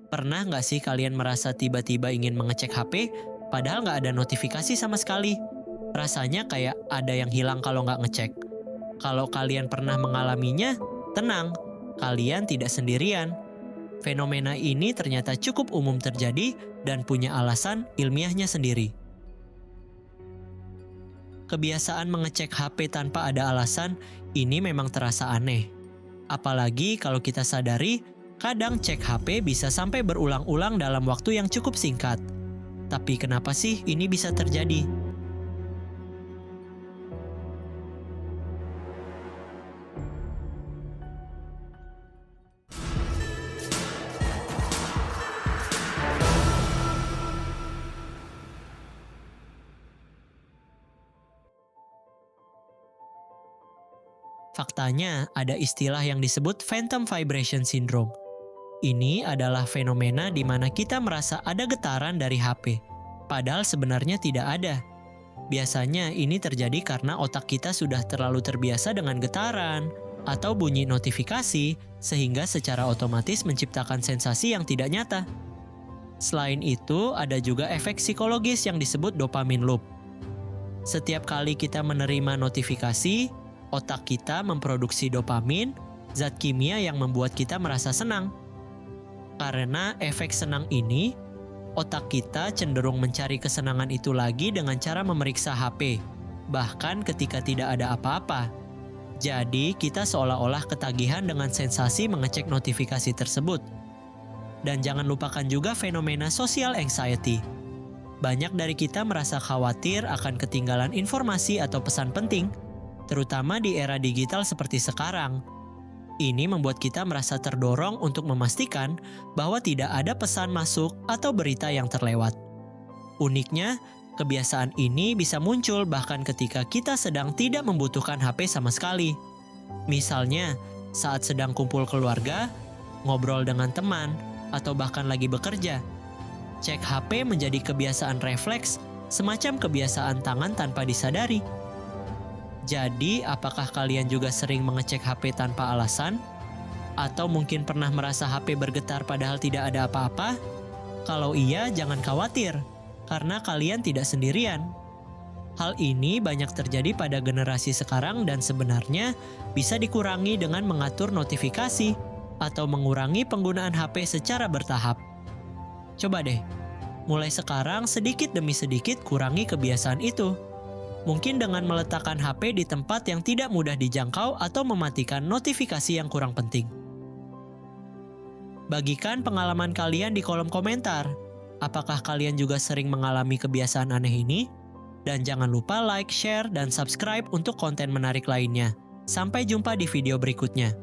Pernah nggak sih kalian merasa tiba-tiba ingin mengecek HP, padahal nggak ada notifikasi sama sekali? Rasanya kayak ada yang hilang kalau nggak ngecek. Kalau kalian pernah mengalaminya, tenang, kalian tidak sendirian. Fenomena ini ternyata cukup umum terjadi dan punya alasan ilmiahnya sendiri. Kebiasaan mengecek HP tanpa ada alasan ini memang terasa aneh. Apalagi kalau kita sadari, kadang cek HP bisa sampai berulang-ulang dalam waktu yang cukup singkat. Tapi kenapa sih ini bisa terjadi? Faktanya, ada istilah yang disebut phantom vibration syndrome. Ini adalah fenomena di mana kita merasa ada getaran dari HP, padahal sebenarnya tidak ada. Biasanya ini terjadi karena otak kita sudah terlalu terbiasa dengan getaran atau bunyi notifikasi, sehingga secara otomatis menciptakan sensasi yang tidak nyata. Selain itu, ada juga efek psikologis yang disebut dopamine loop. Setiap kali kita menerima notifikasi, otak kita memproduksi dopamin, zat kimia yang membuat kita merasa senang. Karena efek senang ini, otak kita cenderung mencari kesenangan itu lagi dengan cara memeriksa HP, bahkan ketika tidak ada apa-apa. Jadi, kita seolah-olah ketagihan dengan sensasi mengecek notifikasi tersebut. Dan jangan lupakan juga fenomena social anxiety. Banyak dari kita merasa khawatir akan ketinggalan informasi atau pesan penting, terutama di era digital seperti sekarang. Ini membuat kita merasa terdorong untuk memastikan bahwa tidak ada pesan masuk atau berita yang terlewat. Uniknya, kebiasaan ini bisa muncul bahkan ketika kita sedang tidak membutuhkan HP sama sekali. Misalnya, saat sedang kumpul keluarga, ngobrol dengan teman, atau bahkan lagi bekerja. Cek HP menjadi kebiasaan refleks, semacam kebiasaan tangan tanpa disadari. Jadi, apakah kalian juga sering mengecek HP tanpa alasan? Atau mungkin pernah merasa HP bergetar padahal tidak ada apa-apa? Kalau iya, jangan khawatir, karena kalian tidak sendirian. Hal ini banyak terjadi pada generasi sekarang dan sebenarnya bisa dikurangi dengan mengatur notifikasi atau mengurangi penggunaan HP secara bertahap. Coba deh, mulai sekarang sedikit demi sedikit kurangi kebiasaan itu. Mungkin dengan meletakkan HP di tempat yang tidak mudah dijangkau atau mematikan notifikasi yang kurang penting. Bagikan pengalaman kalian di kolom komentar. Apakah kalian juga sering mengalami kebiasaan aneh ini? Dan jangan lupa like, share, dan subscribe untuk konten menarik lainnya. Sampai jumpa di video berikutnya.